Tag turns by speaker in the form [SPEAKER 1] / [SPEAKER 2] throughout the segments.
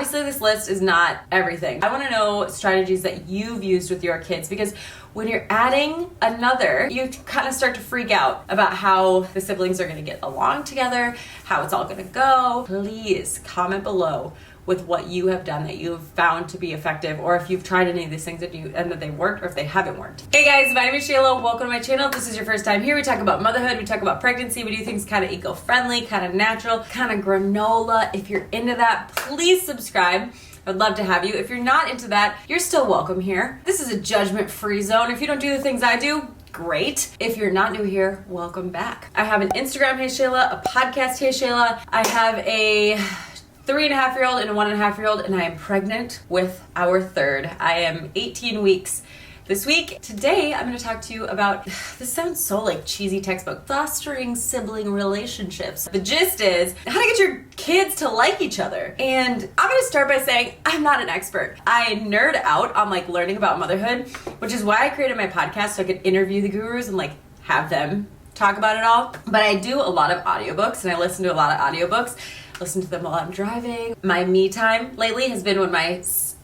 [SPEAKER 1] Obviously, this list is not everything. I want to know strategies that you've used with your kids, because when you're adding another, you kind of start to freak out about how the siblings are going to get along together, how it's all going to go. Please comment below with what you have done that you have found to be effective, or if you've tried any of these things and that they worked, or if they haven't worked. Hey guys, my name is Shayla. Welcome to my channel. If this is your first time here, we talk about motherhood, we talk about pregnancy, we do things kind of eco-friendly, kind of natural, kind of granola. If you're into that, please subscribe. I'd love to have you. If you're not into that, you're still welcome here. This is a judgment-free zone. If you don't do the things I do, great. If you're not new here, welcome back. I have an Instagram, Hey Shayla, a podcast, Hey Shayla. I have a 3.5-year-old and a 1.5-year-old, and I am pregnant with our third. I am 18 weeks this week. Today, I'm going to talk to you about, this sounds so like cheesy textbook, fostering sibling relationships. The gist is how to get your kids to like each other. And I'm going to start by saying I'm not an expert. I nerd out on like learning about motherhood, which is why I created my podcast, so I could interview the gurus and like have them talk about it all. But I do a lot of audiobooks, and I listen to a lot of audiobooks. Listen to them while I'm driving. My me time lately has been when my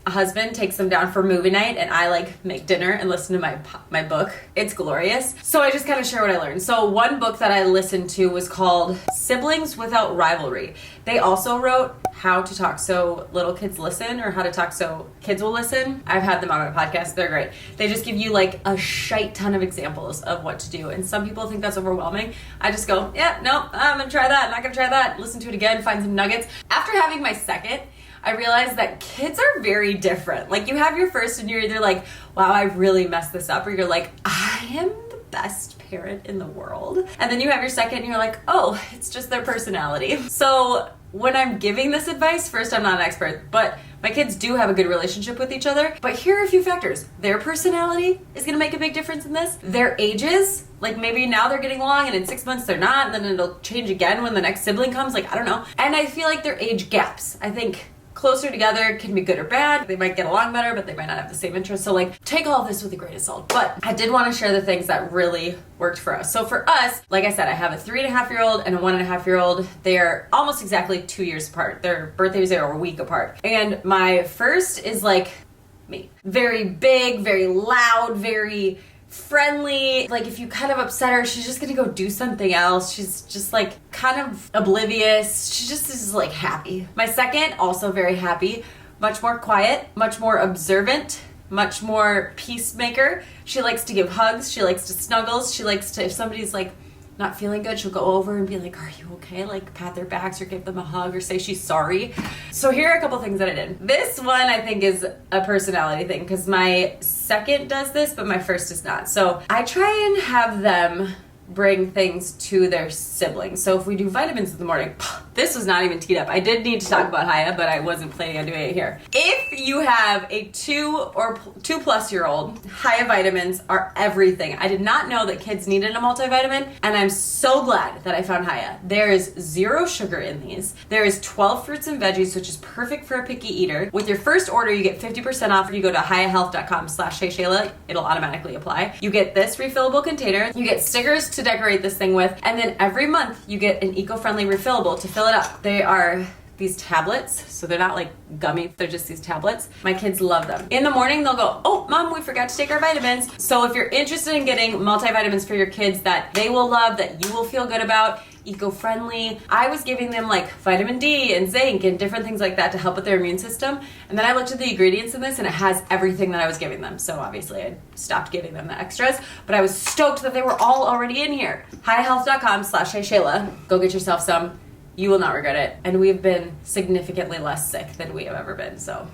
[SPEAKER 1] husband takes them down for movie night and I like make dinner and listen to my book. It's glorious. So I just kind of share what I learned. So one book that I listened to was called Siblings Without Rivalry. They also wrote How to Talk So Little Kids Listen, or How to Talk So Kids Will Listen. I've had them on my podcast. They're great. They just give you like a shite ton of examples of what to do. And some people think that's overwhelming. I just go, yeah, no, I'm gonna try that. I'm not gonna try that. Listen to it again, find some nuggets. After having my second, I realized that kids are very different. Like, you have your first and you're either like, wow, I really messed this up, or you're like, I am the best parent in the world. And then you have your second and you're like, oh, it's just their personality. So when I'm giving this advice, first, I'm not an expert, but my kids do have a good relationship with each other. But here are a few factors. Their personality is gonna make a big difference in this. Their ages, like maybe now they're getting along and in 6 months they're not, and then it'll change again when the next sibling comes, like, I don't know. And I feel like their age gaps, I think, closer together can be good or bad. They might get along better, but they might not have the same interests. So like, take all of this with a grain of salt. But I did want to share the things that really worked for us. So for us, like I said, I have a 3.5-year-old and a 1.5-year-old. They are almost exactly 2 years apart. Their birthdays are a week apart. And my first is like me. Very big, very loud, very friendly. Like, if you kind of upset her, she's just gonna go do something else. She's just like kind of oblivious. She just is like happy. My second, also very happy, much more quiet, much more observant, much more peacemaker. She likes to give hugs. She likes to snuggles. She likes to, if somebody's like not feeling good, she'll go over and be like, are you okay? Like, pat their backs or give them a hug or say she's sorry. So here are a couple things that I did. This one I think is a personality thing, because my second does this, but my first does not. So I try and have them bring things to their siblings. So if we do vitamins in the morning, this was not even teed up. I did need to talk about Haya, but I wasn't planning on doing it here. If you have a 2 or 2+ year old, Haya vitamins are everything. I did not know that kids needed a multivitamin, and I'm so glad that I found Haya. There is 0 sugar in these. There is 12 fruits and veggies, which is perfect for a picky eater. With your first order, you get 50% off. You go to hayahealth.com/HeyShayla. It'll automatically apply. You get this refillable container. You get stickers to decorate this thing with, and then every month you get an eco-friendly refillable to fill it up. They are these tablets, so they're not like gummy, they're just these tablets. My kids love them. In the morning they'll go, oh mom, we forgot to take our vitamins. So if you're interested in getting multivitamins for your kids that they will love, that you will feel good about, eco-friendly, I was giving them like vitamin D and zinc and different things like that to help with their immune system. And then I looked at the ingredients in this and it has everything that I was giving them. So obviously I stopped giving them the extras, but I was stoked that they were all already in here. hayahealth.com/HeyShayla. Go get yourself some. You will not regret it. And we've been significantly less sick than we have ever been. So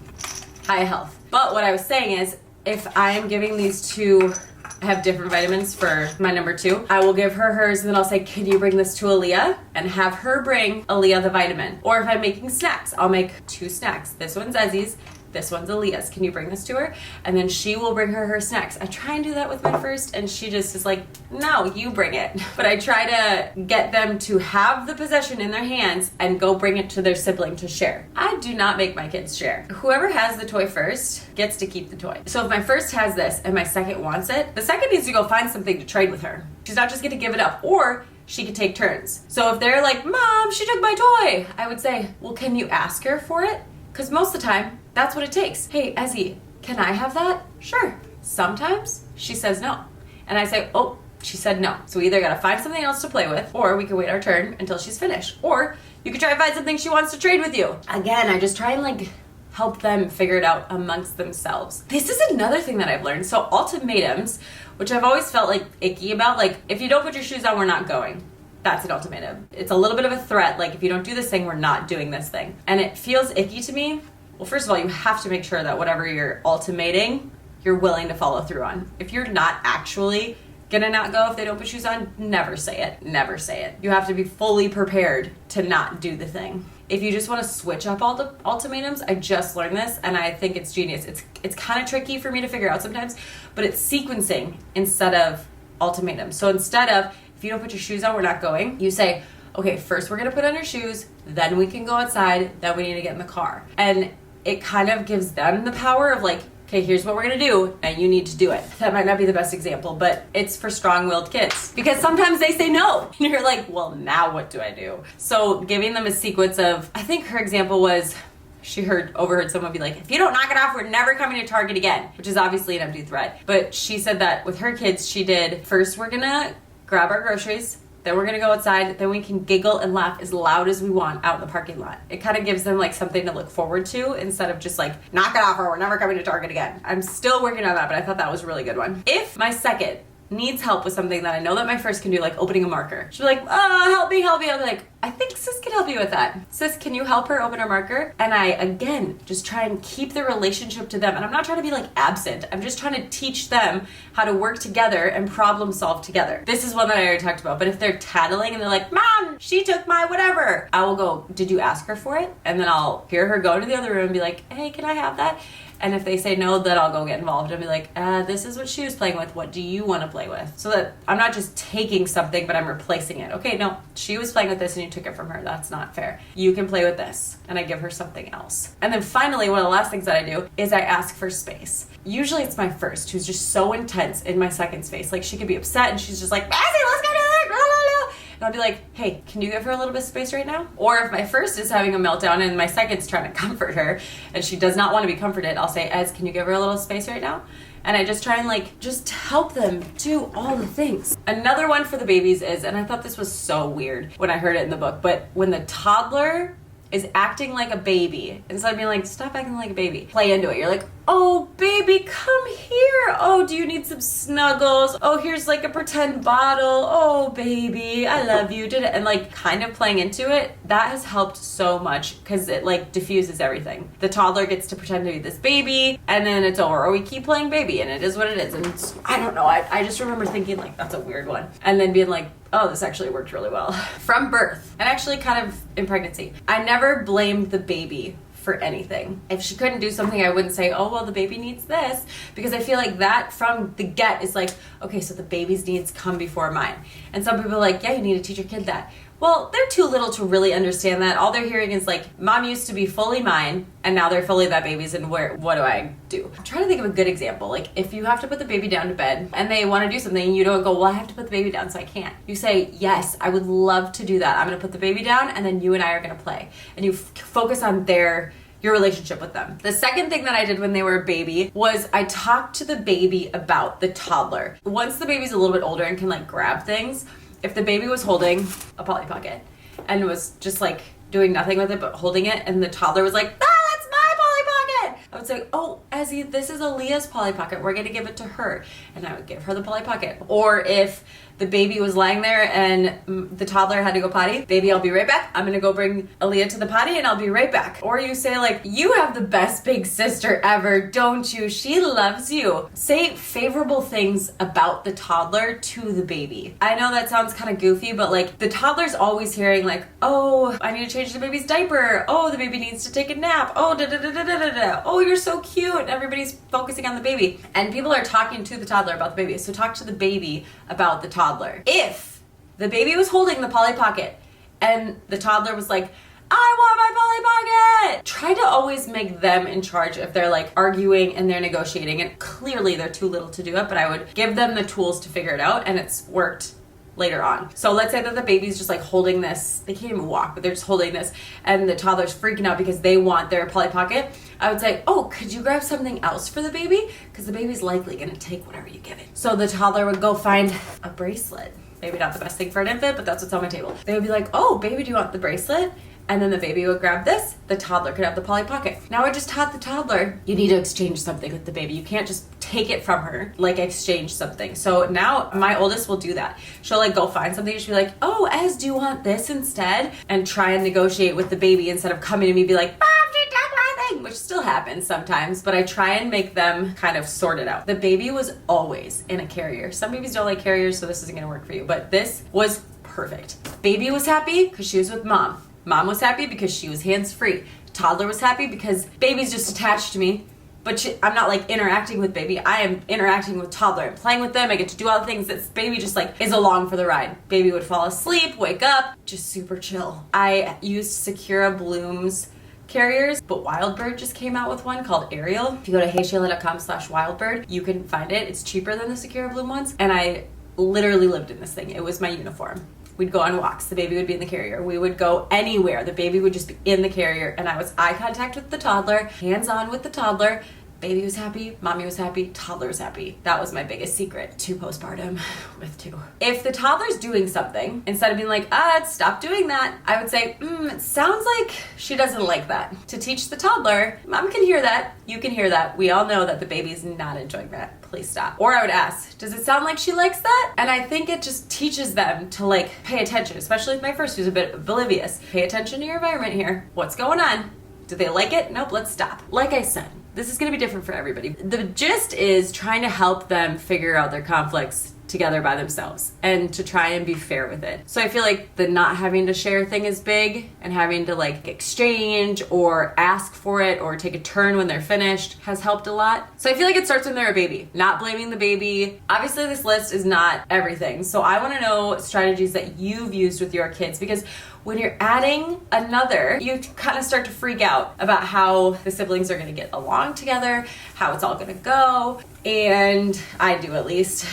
[SPEAKER 1] Haya Health. But what I was saying is, if I am giving these to have different vitamins for my number 2, I will give her hers, and then I'll say, can you bring this to Aaliyah? And have her bring Aaliyah the vitamin. Or if I'm making snacks, I'll make 2 snacks. This one's Ezzy's, this one's Aaliyah's. Can you bring this to her? And then she will bring her snacks. I try and do that with my first, and she just is like, no, you bring it. But I try to get them to have the possession in their hands and go bring it to their sibling to share. I do not make my kids share. Whoever has the toy first gets to keep the toy. So if my first has this and my second wants it, the second needs to go find something to trade with her. She's not just going to give it up. Or she could take turns. So if they're like, Mom, she took my toy, I would say, well, can you ask her for it? Because most of the time, that's what it takes. Hey, Ezzy, can I have that? Sure. Sometimes she says no. And I say, oh, she said no. So we either gotta find something else to play with, or we can wait our turn until she's finished. Or you could try and find something she wants to trade with you. Again, I just try and like help them figure it out amongst themselves. This is another thing that I've learned. So ultimatums, which I've always felt like icky about, like if you don't put your shoes on, we're not going. That's an ultimatum. It's a little bit of a threat. Like if you don't do this thing, we're not doing this thing. And it feels icky to me. Well, first of all, you have to make sure that whatever you're ultimating, you're willing to follow through on. If you're not actually gonna not go if they don't put shoes on, never say it. Never say it. You have to be fully prepared to not do the thing. If you just want to switch up all the ultimatums, I just learned this and I think it's genius. It's kind of tricky for me to figure out sometimes, but it's sequencing instead of ultimatums. So instead of, if you don't put your shoes on, we're not going, you say, okay, first we're gonna put on your shoes, then we can go outside, then we need to get in the car. And it kind of gives them the power of like, okay, here's what we're gonna do, and you need to do it. That might not be the best example, but it's for strong-willed kids. Because sometimes they say no, and you're like, well, now what do I do? So giving them a sequence of, I think her example was, she overheard someone be like, if you don't knock it off, we're never coming to Target again, which is obviously an empty threat. But she said that with her kids, she did, first we're gonna grab our groceries, then we're gonna go outside, then we can giggle and laugh as loud as we want out in the parking lot. It kind of gives them like something to look forward to instead of just like, knock it off or we're never coming to Target again. I'm still working on that, but I thought that was a really good one. If my second needs help with something that I know that my first can do, like opening a marker, she'll be like, help me. I'll be like, I think sis can help you with that. Sis, can you help her open her marker? And I, again, just try and keep the relationship to them. And I'm not trying to be like absent. I'm just trying to teach them how to work together and problem solve together. This is one that I already talked about, but if they're tattling and they're like, Mom, she took my whatever, I will go, did you ask her for it? And then I'll hear her go to the other room and be like, hey, can I have that? And if they say no, then I'll go get involved and be like, this is what she was playing with. What do you want to play with? So that I'm not just taking something, but I'm replacing it. Okay, no, she was playing with this and you took it from her. That's not fair. You can play with this. And I give her something else. And then finally, one of the last things that I do is I ask for space. Usually it's my first who's just so intense in my second space. Like she could be upset and she's just like, Bessie, let's go do that. Blah, blah, blah. And I'll be like, hey, can you give her a little bit of space right now? Or if my first is having a meltdown and my second's trying to comfort her and she does not want to be comforted, I'll say, Ez, can you give her a little space right now? And I just try and like, just help them do all the things. Another one for the babies is, and I thought this was so weird when I heard it in the book, but when the toddler is acting like a baby, instead of being like, stop acting like a baby, play into it. You're like, oh, baby, come here. Oh, do you need some snuggles? Oh, here's like a pretend bottle. Oh, baby, I love you. And like kind of playing into it, that has helped so much because it like diffuses everything. The toddler gets to pretend to be this baby and then it's over. Or we keep playing baby and it is what it is. And it's, I don't know. I just remember thinking like, that's a weird one. And then being like, oh, this actually worked really well. From birth and actually kind of in pregnancy, I never blamed the baby for anything. If she couldn't do something, I wouldn't say, oh, well, the baby needs this, because I feel like that from the get is like, okay, so the baby's needs come before mine. And some people are like, yeah, you need to teach your kid that. Well, they're too little to really understand that. All they're hearing is like, mom used to be fully mine, and now they're fully that baby's, and what do I do? I'm trying to think of a good example. Like, if you have to put the baby down to bed, and they want to do something, you don't go, well, I have to put the baby down, so I can't. You say, yes, I would love to do that. I'm going to put the baby down, and then you and I are going to play. And you focus on your relationship with them. The second thing that I did when they were a baby was I talked to the baby about the toddler. Once the baby's a little bit older and can like grab things, if the baby was holding a Polly Pocket and was just like doing nothing with it but holding it, and the toddler was like, that's my Polly Pocket, I would say, oh, Ezzy, this is Aaliyah's Polly Pocket. We're gonna give it to her. And I would give her the Polly Pocket. Or if the baby was lying there and the toddler had to go potty, baby, I'll be right back. I'm gonna go bring Aaliyah to the potty and I'll be right back. Or you say like, you have the best big sister ever, don't you? She loves you. Say favorable things about the toddler to the baby. I know that sounds kind of goofy, but like the toddler's always hearing like, oh, I need to change the baby's diaper. Oh, the baby needs to take a nap. Oh, da da da da da da da. Oh, you're so cute. And everybody's focusing on the baby. And people are talking to the toddler about the baby. So talk to the baby about the toddler. If the baby was holding the Polly Pocket and the toddler was like, I want my Polly Pocket, try to always make them in charge if they're like arguing and they're negotiating, and clearly they're too little to do it, but I would give them the tools to figure it out, and it's worked later on. So let's say that the baby's just like holding this, they can't even walk, but they're just holding this, and the toddler's freaking out because they want their Polly Pocket. I would say, oh, could you grab something else for the baby? Because the baby's likely gonna take whatever you give it. So the toddler would go find a bracelet. Maybe not the best thing for an infant, but that's what's on my table. They would be like, oh, baby, do you want the bracelet? And then the baby would grab this, the toddler could have the Polly Pocket. Now I just taught the toddler, you need to exchange something with the baby. You can't just take it from her, like exchange something. So now my oldest will do that. She'll like go find something, she'll be like, oh, Ez, do you want this instead? And try and negotiate with the baby instead of coming to me and be like, Mom, you took my thing, which still happens sometimes, but I try and make them kind of sort it out. The baby was always in a carrier. Some babies don't like carriers, so this isn't gonna work for you, but this was perfect. Baby was happy because she was with mom. Mom was happy because she was hands-free. Toddler was happy because baby's just attached to me, but I'm not like interacting with baby. I am interacting with toddler. I'm playing with them. I get to do all the things that baby just like is along for the ride. Baby would fall asleep, wake up, just super chill. I used Secura Bloom's carriers, but Wildbird just came out with one called Ariel. If you go to heyshayla.com/wildbird, you can find it. It's cheaper than the Secura Bloom ones, and I literally lived in this thing. It was my uniform. We'd go on walks. The baby would be in the carrier. We would go anywhere. The baby would just be in the carrier, and I was eye contact with the toddler, hands-on with the toddler. Baby was happy, mommy was happy, toddler was happy. That was my biggest secret to postpartum with 2. If the toddler's doing something, instead of being like, stop doing that, I would say, it sounds like she doesn't like that. To teach the toddler, mom can hear that, you can hear that. We all know that the baby's not enjoying that. Please stop. Or I would ask, does it sound like she likes that? And I think it just teaches them to like pay attention, especially with my first who's a bit oblivious. Pay attention to your environment here. What's going on? Do they like it? Nope, let's stop. Like I said, this is gonna be different for everybody. The gist is trying to help them figure out their conflicts together by themselves and to try and be fair with it. So I feel like the not having to share thing is big, and having to like exchange or ask for it or take a turn when they're finished has helped a lot. So I feel like it starts when they're a baby, not blaming the baby. Obviously this list is not everything. So I wanna know strategies that you've used with your kids, because when you're adding another, you kind of start to freak out about how the siblings are gonna get along together, how it's all gonna go, and I do at least.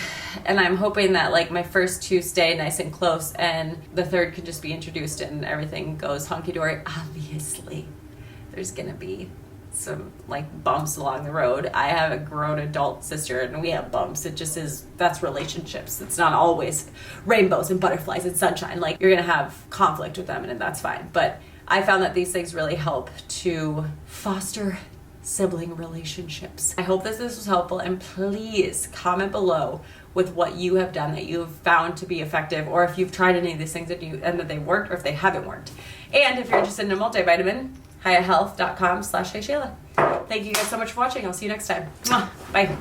[SPEAKER 1] And I'm hoping that like my first 2 stay nice and close, and the third can just be introduced and everything goes hunky-dory. Obviously, there's gonna be some like bumps along the road. I have a grown adult sister and we have bumps. It just is, that's relationships. It's not always rainbows and butterflies and sunshine. Like you're gonna have conflict with them, and that's fine. But I found that these things really help to foster sibling relationships. I hope that this was helpful, and please comment below with what you have done that you have found to be effective, or if you've tried any of these things and that they worked, or if they haven't worked. And if you're interested in a multivitamin, hiyahealth.com/heyshayla. Thank you guys so much for watching. I'll see you next time. Mwah. Bye.